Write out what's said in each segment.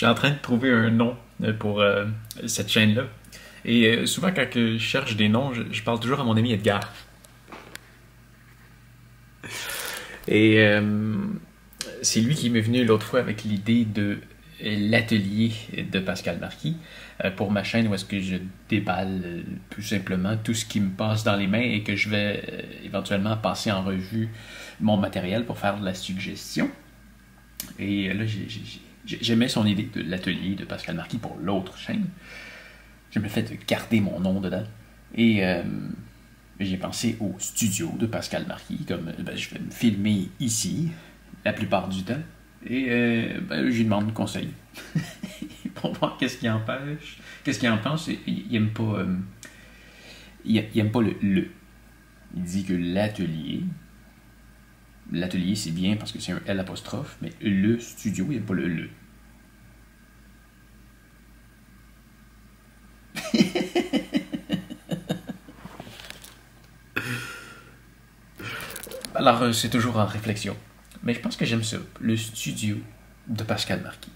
suis en train de trouver un nom pour cette chaîne-là. Et souvent, quand je cherche des noms, je parle toujours à mon ami Edgar. Et c'est lui qui m'est venu l'autre fois avec l'idée de l'atelier de Pascal Marquis pour ma chaîne où est-ce que je déballe tout simplement tout ce qui me passe dans les mains et que je vais éventuellement passer en revue mon matériel pour faire de la suggestion. Et là, j'aimais son idée de l'atelier de Pascal Marquis pour l'autre chaîne. J'ai fait de garder mon nom dedans. Et j'ai pensé au studio de Pascal Marquis, comme je vais me filmer ici la plupart du temps. Et j'y demande conseil pour voir qu'est-ce qu'il empêche, qu'est-ce qu'il en pense. Il aime pas, il aime pas le. Il dit que l'atelier c'est bien parce que c'est un L apostrophe, mais le studio, il aime pas le. Alors, c'est toujours en réflexion. Mais je pense que j'aime ça. Le studio de Pascal Marquis.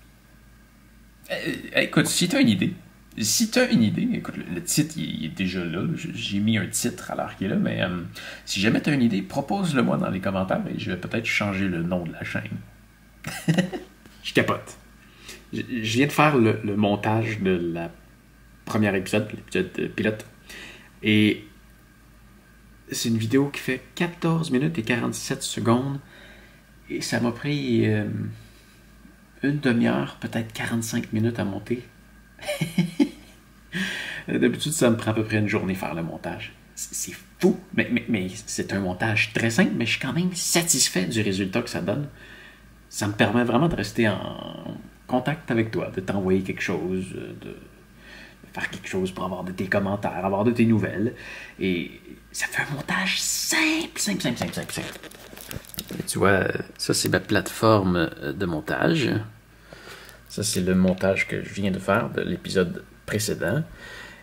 Écoute, si t'as une idée, écoute, le titre, il est déjà là. J'ai mis un titre à l'heure qu'il est là, mais si jamais t'as une idée, propose-le moi dans les commentaires et je vais peut-être changer le nom de la chaîne. Je capote. Je viens de faire le montage de la première épisode, l'épisode pilote. Et c'est une vidéo qui fait 14 minutes et 47 secondes. Et ça m'a pris une demi-heure, peut-être 45 minutes à monter. D'habitude, ça me prend à peu près une journée faire le montage. C'est fou, mais c'est un montage très simple, mais je suis quand même satisfait du résultat que ça donne. Ça me permet vraiment de rester en contact avec toi, de t'envoyer quelque chose, de faire quelque chose pour avoir de tes commentaires, avoir de tes nouvelles. Et ça fait un montage simple. Tu vois, ça c'est ma plateforme de montage. Ça c'est le montage que je viens de faire de l'épisode précédent.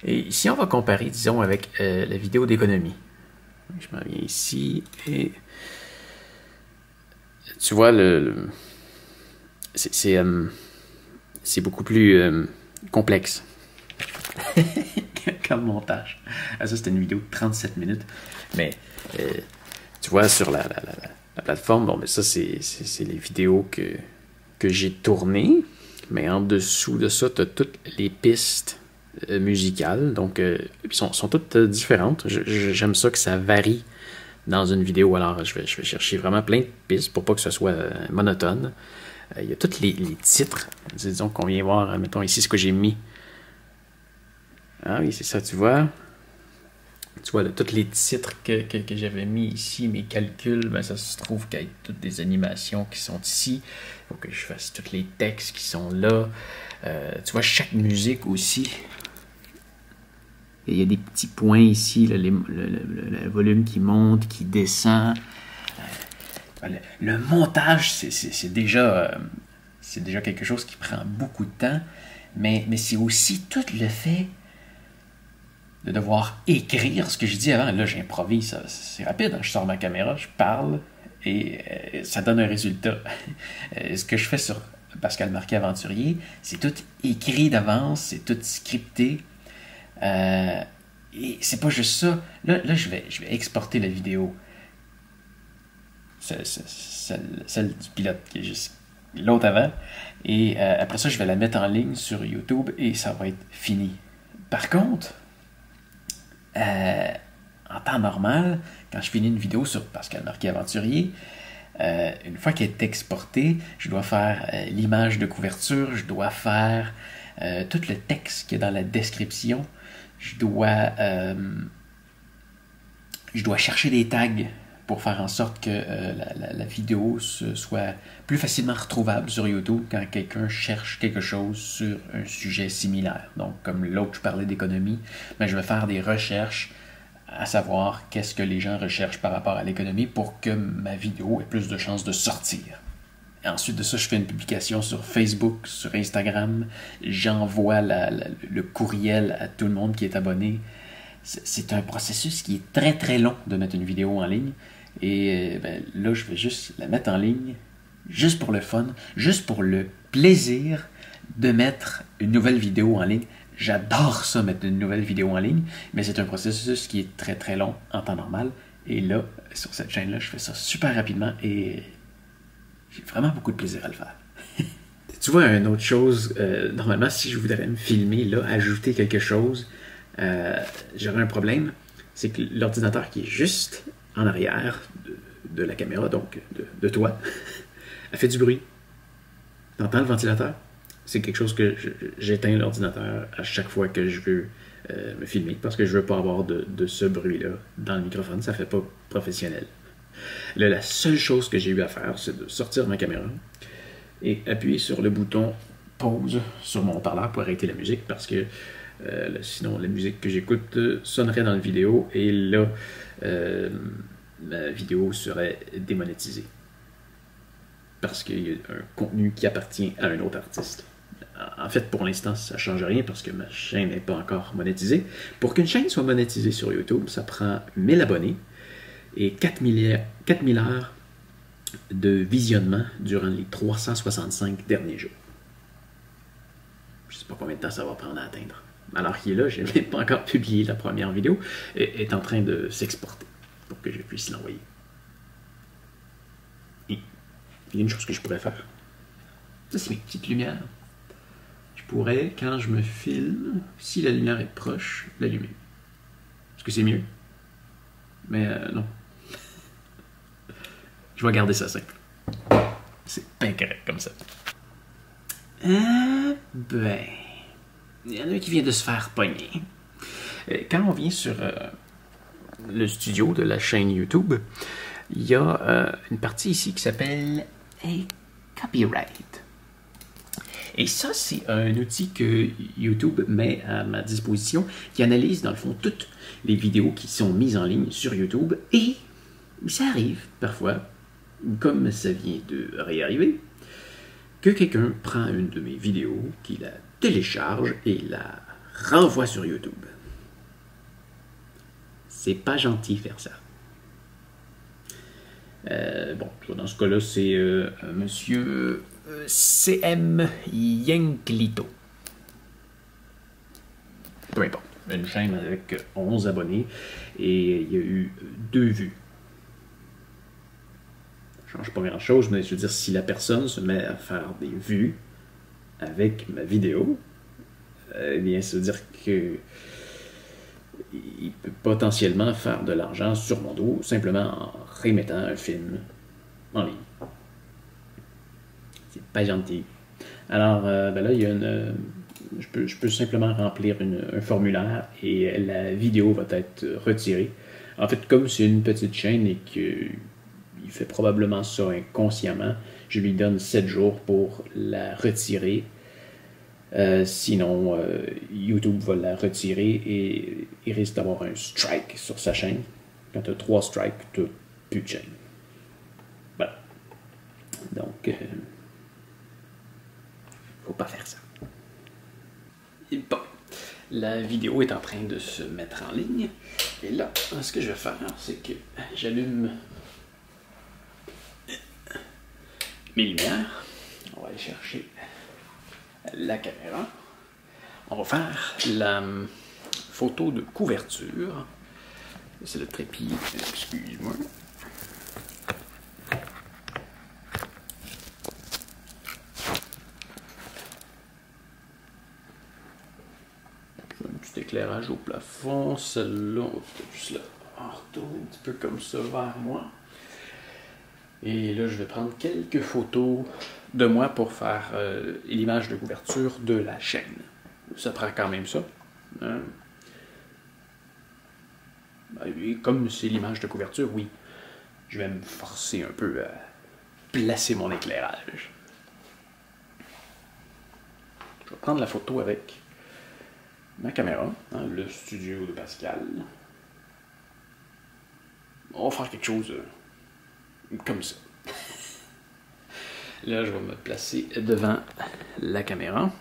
Et ici on va comparer, disons, avec la vidéo d'économie. Je m'en viens ici et tu vois, c'est beaucoup plus complexe comme montage. Ah, ça c'était une vidéo de 37 minutes. Mais tu vois, sur la plateforme, bon, mais ça, c'est les vidéos que j'ai tournées. Mais en dessous de ça, tu as toutes les pistes musicales. Donc, sont toutes différentes. J'aime ça que ça varie dans une vidéo. Alors, je vais chercher vraiment plein de pistes pour pas que ce soit monotone. Il y a tous les titres. Disons qu'on vient voir, mettons ici ce que j'ai mis. Ah oui, c'est ça, tu vois. Tu vois, tous les titres que j'avais mis ici, mes calculs, ben ça se trouve qu'il y a toutes des animations qui sont ici. Il faut que je fasse tous les textes qui sont là. Tu vois, chaque musique aussi. Il y a des petits points ici, là, le volume qui monte, qui descend. Le montage, c'est déjà quelque chose qui prend beaucoup de temps. Mais c'est aussi tout le fait de devoir écrire ce que je dis avant. Là, j'improvise, c'est rapide. Je sors ma caméra, je parle et ça donne un résultat. Ce que je fais sur Pascal Marquis Aventurier, c'est tout écrit d'avance, c'est tout scripté. Et c'est pas juste ça. Là je vais exporter la vidéo. Celle du pilote qui est juste l'autre avant. Et après ça, je vais la mettre en ligne sur YouTube et ça va être fini. Par contre, en temps normal, quand je finis une vidéo sur Pascal Marquis Aventurier, une fois qu'elle est exportée, je dois faire l'image de couverture, je dois faire tout le texte qui est dans la description, je dois chercher des tags pour faire en sorte que la vidéo soit plus facilement retrouvable sur YouTube quand quelqu'un cherche quelque chose sur un sujet similaire. Donc, comme l'autre, je parlais d'économie, mais je vais faire des recherches à savoir qu'est-ce que les gens recherchent par rapport à l'économie pour que ma vidéo ait plus de chances de sortir. Et ensuite de ça, je fais une publication sur Facebook, sur Instagram, j'envoie le courriel à tout le monde qui est abonné. C'est un processus qui est très très long de mettre une vidéo en ligne. Et là, je vais juste la mettre en ligne, juste pour le fun, juste pour le plaisir de mettre une nouvelle vidéo en ligne. J'adore ça, mettre une nouvelle vidéo en ligne, mais c'est un processus qui est très très long en temps normal. Et là, sur cette chaîne-là, je fais ça super rapidement et j'ai vraiment beaucoup de plaisir à le faire. Tu vois, une autre chose, normalement, si je voudrais me filmer, là, ajouter quelque chose, j'aurais un problème. C'est que l'ordinateur qui est juste en arrière de la caméra, donc de toi, a fait du bruit. T'entends le ventilateur? C'est quelque chose que j'éteins l'ordinateur à chaque fois que je veux me filmer parce que je veux pas avoir de ce bruit-là dans le microphone. Ça fait pas professionnel. Là, la seule chose que j'ai eu à faire, c'est de sortir ma caméra et appuyer sur le bouton pause sur mon haut-parleur pour arrêter la musique parce que sinon la musique que j'écoute sonnerait dans la vidéo et là ma vidéo serait démonétisée parce qu'il y a un contenu qui appartient à un autre artiste. En fait, pour l'instant, ça ne change rien parce que ma chaîne n'est pas encore monétisée. Pour qu'une chaîne soit monétisée sur YouTube, ça prend 1000 abonnés et 4000 heures de visionnement durant les 365 derniers jours. Je ne sais pas combien de temps ça va prendre à atteindre. Alors qu'il est là, je n'ai même pas encore publié la première vidéo, est en train de s'exporter pour que je puisse l'envoyer. Et il y a une chose que je pourrais faire. Ça, c'est mes petites lumières. Je pourrais, quand je me filme, si la lumière est proche, l'allumer. Est-ce que c'est mieux? Mais non. Je vais garder ça simple. C'est pas correct comme ça. Ben... Il y en a un qui vient de se faire pogner. Quand on vient sur le studio de la chaîne YouTube, il y a une partie ici qui s'appelle Copyright. Et ça, c'est un outil que YouTube met à ma disposition qui analyse, dans le fond, toutes les vidéos qui sont mises en ligne sur YouTube. Et ça arrive, parfois, comme ça vient de réarriver, que quelqu'un prend une de mes vidéos, qui la télécharge et la renvoie sur YouTube. C'est pas gentil faire ça. Bon, dans ce cas-là, c'est monsieur CM Yanklito. Peu importe. Une chaîne avec 11 abonnés et il y a eu 2 vues. Ça change pas grand-chose, mais je veux dire, si la personne se met à faire des vues avec ma vidéo, eh bien, ça veut dire que il peut potentiellement faire de l'argent sur mon dos simplement en remettant un film en ligne. C'est pas gentil. Alors, ben là, il y a une... je peux simplement remplir un formulaire et la vidéo va être retirée. En fait, comme c'est une petite chaîne et qu'il fait probablement ça inconsciemment, je lui donne 7 jours pour la retirer. Sinon, YouTube va la retirer et il risque d'avoir un strike sur sa chaîne. Quand tu as 3 strikes, tu n'as plus de chaîne. Voilà. Donc, faut pas faire ça. Et bon, la vidéo est en train de se mettre en ligne. Et là, ce que je vais faire, c'est que j'allume mes lumières. On va aller chercher la caméra. On va faire la photo de couverture. C'est le trépied, excuse-moi. Un petit éclairage au plafond. Celle-là, on va peut-être juste la retourner un petit peu comme ça vers moi. Et là, je vais prendre quelques photos de moi pour faire l'image de couverture de la chaîne. Ça prend quand même ça. Hein? Et comme c'est l'image de couverture, oui, je vais me forcer un peu à placer mon éclairage. Je vais prendre la photo avec ma caméra, dans le studio de Pascal. On va faire quelque chose comme ça. Là, je vais me placer devant la caméra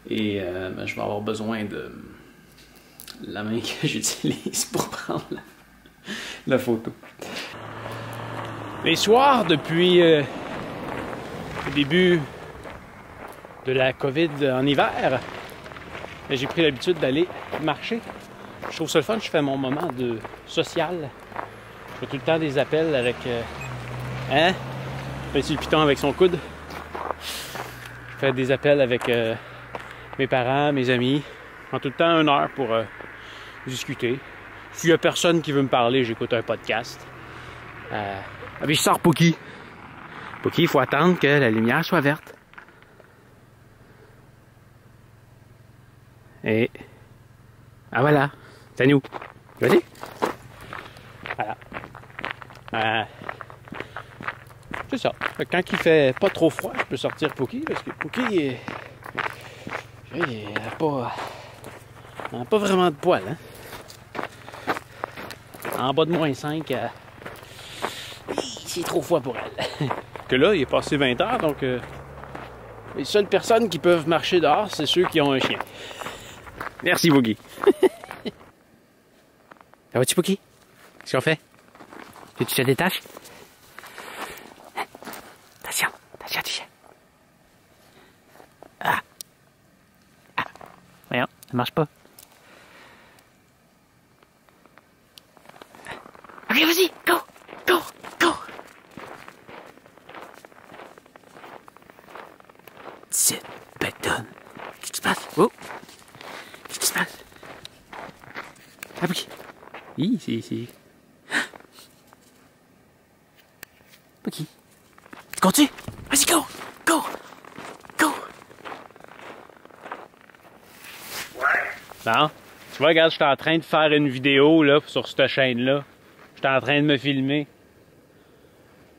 et je vais avoir besoin de la main que j'utilise pour prendre la photo. Les soirs, depuis le début de la COVID en hiver, j'ai pris l'habitude d'aller marcher. Je trouve ça le fun, je fais mon moment de social. Je fais tout le temps des appels avec... hein? Je fais sur le piton avec son coude. Je fais des appels avec mes parents, mes amis. Je prends tout le temps 1 heure pour discuter. S'il y a personne qui veut me parler, j'écoute un podcast. Ah, puis je sors Pookie. Pookie, il faut attendre que la lumière soit verte. Et... ah voilà, c'est à nous. Vas-y. Voilà. C'est ça. Quand il fait pas trop froid, je peux sortir Pookie, parce que Pookie, il n'a pas vraiment de poils. Hein? En bas de -5, c'est trop froid pour elle. Que là, il est passé 20 heures, donc les seules personnes qui peuvent marcher dehors, c'est ceux qui ont un chien. Merci, Pookie. Ça va-tu, Pookie? Qu'est-ce qu'on fait? Tu te détaches? Attention, attention, tu sais. Ah! Ah! Voyons, ça marche pas. Ok, vas-y, go! Go! Go! 17 bêtonnes. Qu'est-ce qui se passe? Oh! Qu'est-ce qui se passe? Ah, Pookie! Ici. Pookie. Tu continues? Vas-y, go! Go! Go! Ouais? Non? Tu vois, regarde, je suis en train de faire une vidéo là, sur cette chaîne-là. Je suis en train de me filmer.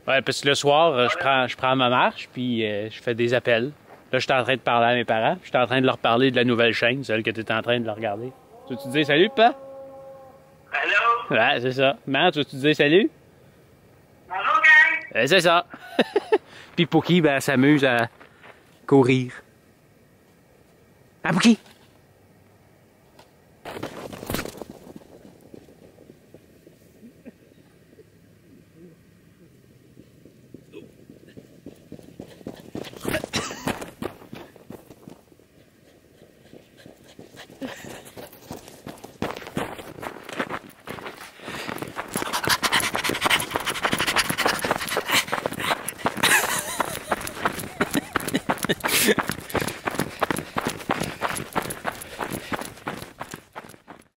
Ouais, parce que le soir, je prends ma marche, puis je fais des appels. Là, je suis en train de parler à mes parents. Je suis en train de leur parler de la nouvelle chaîne, celle que tu es en train de leur regarder. Tu veux-tu dire salut, papa? Allô? Ouais, c'est ça. Maman, tu veux-tu dire salut? Bonjour, gang! C'est ça. Puis Pookie, ben, elle s'amuse à courir. Ah, Pookie!